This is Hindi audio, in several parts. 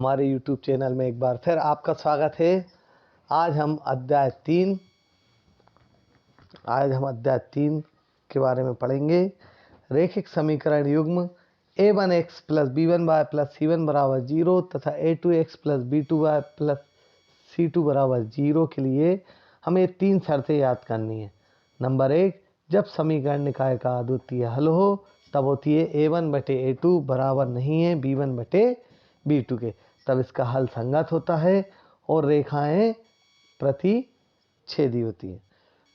हमारे YouTube चैनल में एक बार फिर आपका स्वागत है। आज हम अध्याय 3 के बारे में पढ़ेंगे। रैखिक समीकरण युग्म a1x plus b1y plus c1 बराबर 0 तथा a2x plus b2y plus c2 बराबर 0 के लिए हमें 3 शर्तें याद करनी है। नंबर 1, जब समीकरण निकाय का अद्वितीय हल हो तब होती है a1 बटे a2 बराबर नहीं है b1 बटे b2 के, तब इसका हल संगत होता है और रेखाएं प्रतिच्छेदी होती हैं।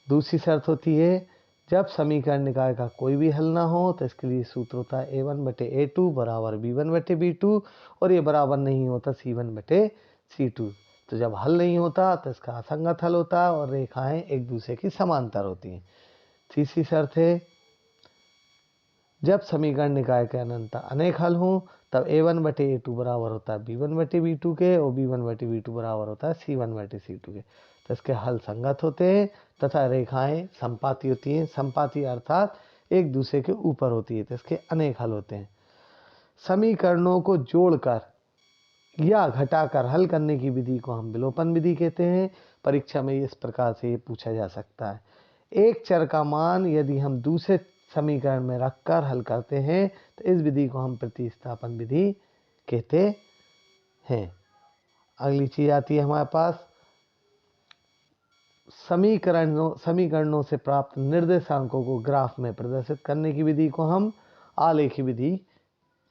दूसरी शर्त होती है जब समीकरण निकाय का कोई भी हल ना हो तो इसके लिए सूत्र होता है a1 बटे a2 बराबर b1 बटे b2 और ये बराबर नहीं होता c1 बटे c2। तो जब हल नहीं होता तो इसका असंगत हल होता है और रेखाएं एक दूसरे की समांतर होती हैं। तीसरी शर्त है जब समीकरण निकाय के अनंत अनेक हल हों तब a1 बटे a2 बराबर होता है b1 बटे b2 के और b1 बटे b2 बराबर होता है c1 बटे c2 के। तो इसके हल संगत होते हैं तथा रेखाएं संपाती होती हैं। संपाती अर्थात एक दूसरे के ऊपर होती है, तो इसके अनेक हल होते हैं। समीकरणों को जोड़कर या घटाकर हल करने की विधि को हम विलोपन विधि कहते हैं। परीक्षा में इस प्रकार से ये पूछा जा सकता है। एक चर का मान यदि हम दूसरे समीकरण में रखकर हल करते हैं तो इस विधि को हम प्रतिस्थापन विधि कहते हैं। अगली चीज आती है हमारे पास समीकरणों से प्राप्त निर्देशांकों को ग्राफ में प्रदर्शित करने की विधि को हम आलेखी विधि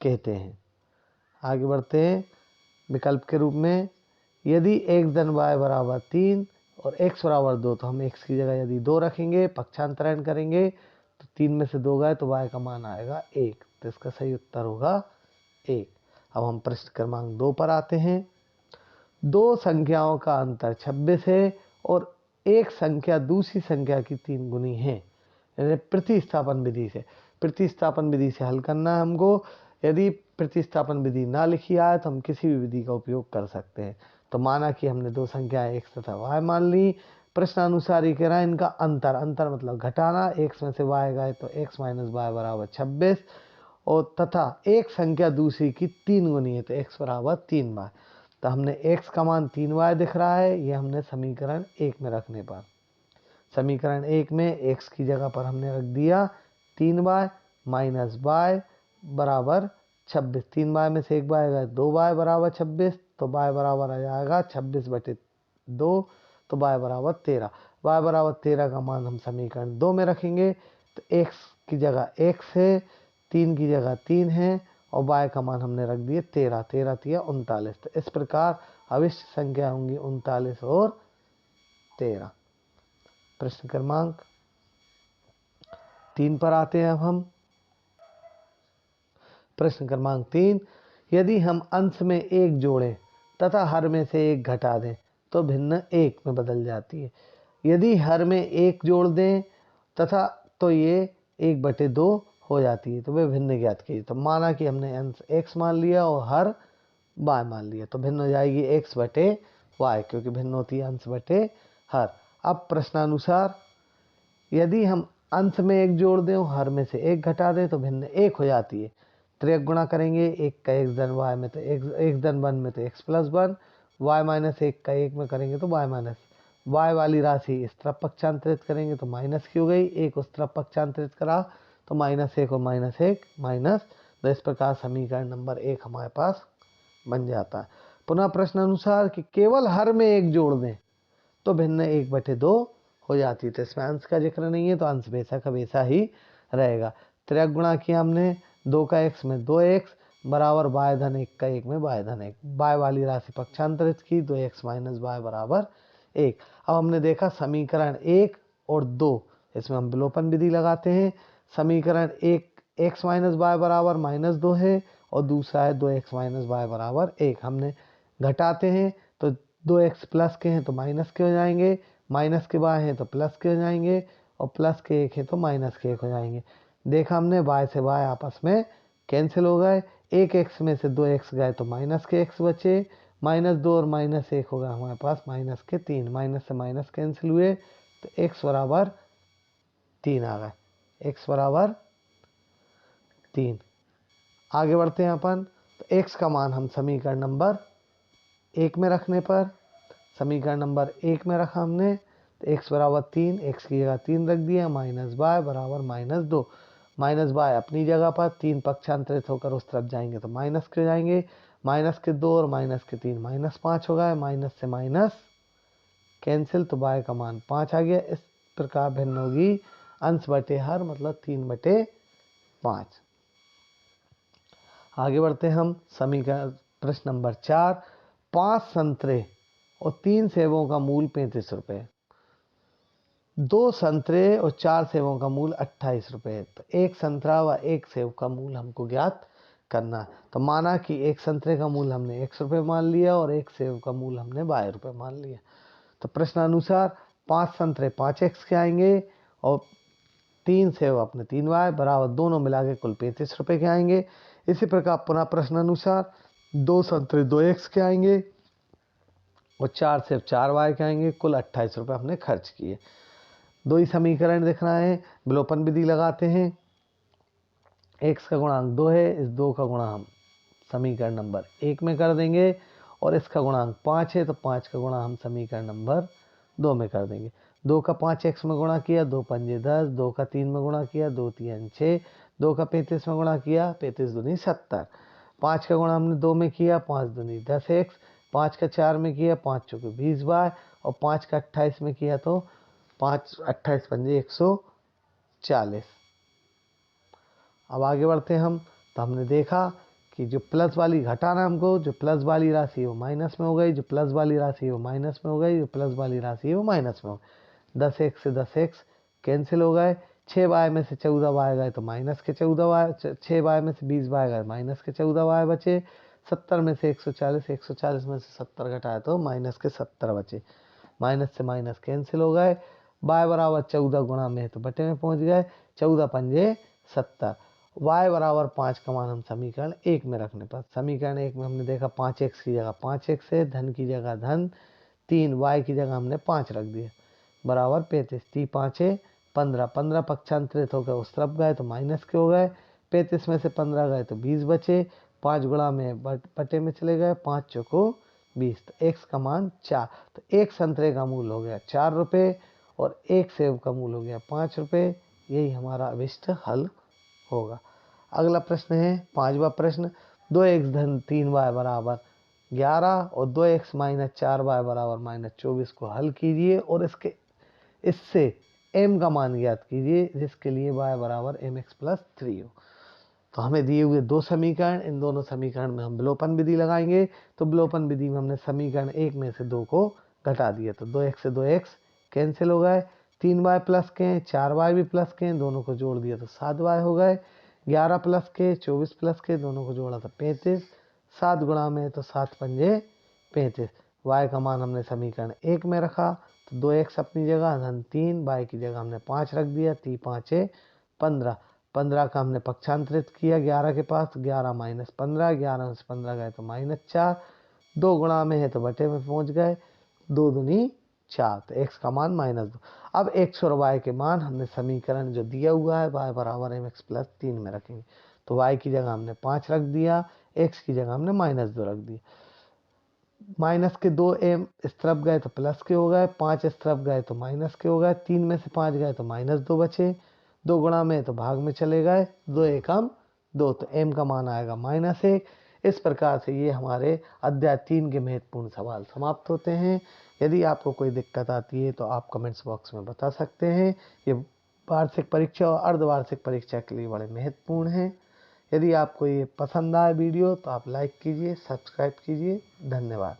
कहते हैं। आगे बढ़ते हैं। विकल्प के रूप में यदि x धन y बराबर 3 और x बराबर 2 तो हम x की जगह यदि 2 रखेंगे, पक्षांतरण करेंगे तो 3 में से 2 गए तो y का मान आएगा 1, तो इसका सही उत्तर होगा 1। अब हम प्रश्न क्रमांक 2 पर आते हैं। दो संख्याओं का अंतर 26 है और एक संख्या दूसरी संख्या की 3 गुनी है। यानी प्रतिस्थापन विधि से हल करना है हमको। यदि प्रतिस्थापन विधि ना लिखी आए तो हम किसी भी विधि का उपयोग कर सकते हैं। तो माना कि हमने दो संख्याएं x तथा y मान ली। प्रश्नानुसार ये कह रहा है इनका अंतर मतलब घटाना, x में से y गए तो x माइनस y बराबर 26 और तथा एक संख्या दूसरी की 3 गुनी है तो x बराबर 3y। तो हमने x का मान 3y दिख रहा है, ये हमने समीकरण 1 में रखने पर, समीकरण 1 में x की जगह पर हमने रख दिया 3y माइनस y बराबर 26। 3y में से 1y गए 2y बराबर 26, तो y बराबर आ जाएगा 26 बटे 2, तो y बराबर 13। y बराबर 13 का मान हम समीकरण 2 में रखेंगे तो x की जगह x है, 3 की जगह 3 है और y का मान हमने रख दिया 13, 13 3 39। तो इस प्रकार अविष्ट संख्या होंगी 39 और 13। प्रश्न क्रमांक 3 पर आते हैं। अब हम प्रश्न क्रमांक 3, यदि हम अंश में 1 जोड़ें तथा हर में से 1 घटा दें तो भिन्न 1 में बदल जाती है। यदि हर में 1 जोड़ दें तथा तो ये 1 बटे 2 हो जाती है, तो वे भिन्न ज्ञात कीजिए। तो माना कि हमने अंश x मान लिया और हर y मान लिया, तो भिन्न हो जाएगी x बटे y, क्योंकि भिन्न होती है अंश बटे हर। अब प्रश्नानुसार यदि हम अंश में 1 जोड़ दें और हर में से 1 घटा दें तो भिन्न 1 हो जाती है। त्रिक गुणा करेंगे, 1 का x धन y में तो x धन 1 में तो x प्लस 1, y माइनस 1 का 1 में करेंगे तो y माइनस y वाली राशि इस तरफ पक्षांतरित करेंगे तो माइनस की हो गई, 1 उस तरफ पक्षांतरित करा तो -1 और -1 माइनस। तो इस प्रकार समीकरण नंबर 1 हमारे पास बन जाता है। पुनः प्रश्न अनुसार कि केवल हर में 1 जोड़ दें तो भिन्न 1 बटे 2 हो जाती है। तो इसमें अंश का जिक्र नहीं है तो अंश वैसा का वैसा ही रहेगा। त्रिक गुणा किया हमने, 2 का x में 2x बराबर y धन 1 का 1 में y धन 1, y वाली राशि पक्षांतरित की, 2x माइनस y बराबर 1। अब हमने देखा समीकरण 1 और 2, इसमें हम विलोपन विधि लगाते हैं। समीकरण 1 x माइनस y बराबर -2 है और दूसरा है 2x माइनस y बराबर 1। हमने घटाते हैं तो 2x प्लस के हैं तो माइनस के हो जाएंगे, माइनस के बाय हैं तो प्लस के हो जाएंगे और प्लस के 1 है तो माइनस के 1 हो जाएंगे। देखा हमने y से y आपस में कैंसिल हो गए, 1x में से 2x गए तो माइनस के x बचे, -2 और -1 हो गया हमारे पास माइनस के 3, माइनस से माइनस कैंसिल हुए तो x बराबर 3 आ गए, x बराबर 3। आगे बढ़ते हैं अपन। तो x का मान हम समीकरण नंबर 1 में रखने पर, समीकरण नंबर 1 में रखा हमने तो x बराबर 3, x की जगह 3 रख दिया, माइनस y बराबर -2। माइनस y अपनी जगह पर, 3 पक्षांतरित होकर उस तरफ जाएंगे तो माइनस के जाएंगे, माइनस के 2 और माइनस के 3 -5 हो गए, माइनस से माइनस कैंसिल, तो y का मान 5 आ गया। इस प्रकार भिन्न होगी अंश बटे हर, मतलब 3/5। आगे बढ़ते हम समीकरण प्रश्न नंबर 4। 5 संतरे और 3 सेबों का मूल 35 रुपये, 2 संतरे और 4 सेबों का मूल 28 रुपये। तो एक संतरा व एक सेब का मूल हमको ज्ञात करना है। तो माना कि एक संतरे का मूल हमने x रुपये मान लिया और एक सेब का मूल हमने y रुपये मान लिया। तो प्रश्नानुसार 5 संतरे 5x के आएंगे और 3 सेब अपने 3y बराबर दोनों मिला के कुल 35 रुपये के आएंगे। इसी प्रकार पुनः प्रश्नानुसार 2 संतरे 2x के आएंगे और 4 सेब 4y के आएंगे, कुल 28 रुपये हमने खर्च किए। दो ही समीकरण दिख रहा है, विलोपन विधि लगाते हैं। x का गुणांक 2 है, इस 2 का गुणा हम समीकरण नंबर 1 में कर देंगे और इसका गुणांक 5 है तो 5 का गुणा हम समीकरण नंबर 2 में कर देंगे। 2 का 5x में गुणा किया, 2 पंजे 10, 2 का 3 में गुणा किया, 2 3 6, 2 का 35 में गुणा किया, 35 दूनी 70। 5 का गुणा हमने 2 में किया, 5 दूनी 10x, 5 का 4 में किया, 5 चौके 20y और 5 का 28 में किया तो 5 28 पंजे 140। अब आगे बढ़ते हम, तो हमने देखा कि जो प्लस वाली घटाना हमको, जो प्लस वाली राशि है वो माइनस में हो गई, जो प्लस वाली राशि है वो माइनस में हो गई, जो प्लस वाली राशि है वो माइनस में हो गई। 10x से 10x कैंसिल हो गए, 6y में से 14y गए तो माइनस के 14y, 6y में से 20y गए माइनस के 14y बचे। 70 में से 140, 140 में से 70 घटाए तो माइनस के 70 बचे। माइनस से माइनस कैंसिल हो गए, y बराबर 14 गुणा में तो बटे में पहुंच गए, 14 पंजे 70। y बराबर 5 का मान हम समीकरण 1 में रखने पर, समीकरण 1 में हमने देखा 5x की जगह 5x है, धन की जगह धन 3, y की जगह हमने 5 रख दिया, बराबर 35। 3 5 15, 15 पक्षांतरित होकर उस तरफ गए तो माइनस के हो गए, 35 में से 15 गए तो 20 बचे, 5 गुणा में बटे में चले गए, 5 चौको 20। तो x का मान 4। तो एक संतरे का मूल हो गया 4 रुपये और एक सेब का मूल हो गया 5 रुपये। यही हमारा अभिष्ट हल होगा। अगला प्रश्न है 5वां प्रश्न। 2x धन 3y बराबर 11 और 2x माइनस 4y बराबर -24 को हल कीजिए और इससे m का मान ज्ञात कीजिए, जिसके लिए y बराबर mx प्लस 3 हो। तो हमें दिए हुए दो समीकरण, इन दोनों समीकरण में हम विलोपन विधि लगाएंगे। तो विलोपन विधि में हमने समीकरण 1 में से 2 को घटा दिया, तो 2x से 2x कैंसिल हो गए, 3y प्लस के 4y भी प्लस के, दोनों को जोड़ दिया तो 7y हो गए, 11 प्लस के 24 प्लस के, दोनों को जोड़ा तो 35। 7 गुणा में तो 7 पंजे 35। y का मान हमने समीकरण 1 में रखा, तो 2x अपनी जगह धन 3, y की जगह हमने 5 रख दिया, 3 5 15। 15 का हमने पक्षांतरित किया 11 के पास, 11 माइनस 15, 11 में से 15 गए तो -4, 2 गुणा में है तो बटे में पहुंच गए, 2 दूनी 4, तो x का मान -2। अब x और y के मान हमने समीकरण जो दिया हुआ है y बराबर mx प्लस 3 में रखेंगे। तो y की जगह हमने 5 रख दिया, x की जगह हमने -2 रख दिया। माइनस के 2 m इस तरफ गए तो प्लस के हो गए, 5 इस तरफ गए तो माइनस के हो गए, 3 में से 5 गए तो -2 बचे, 2 गुणा में तो भाग में चले गए, 2 एकम 2, तो m का मान आएगा -1। इस प्रकार से ये हमारे अध्याय 3 के महत्वपूर्ण सवाल समाप्त होते हैं। यदि आपको कोई दिक्कत आती है तो आप कमेंट्स बॉक्स में बता सकते हैं। ये वार्षिक परीक्षा और अर्धवार्षिक परीक्षा के लिए बड़े महत्वपूर्ण हैं। यदि आपको ये पसंद आए वीडियो तो आप लाइक कीजिए, सब्सक्राइब कीजिए। धन्यवाद।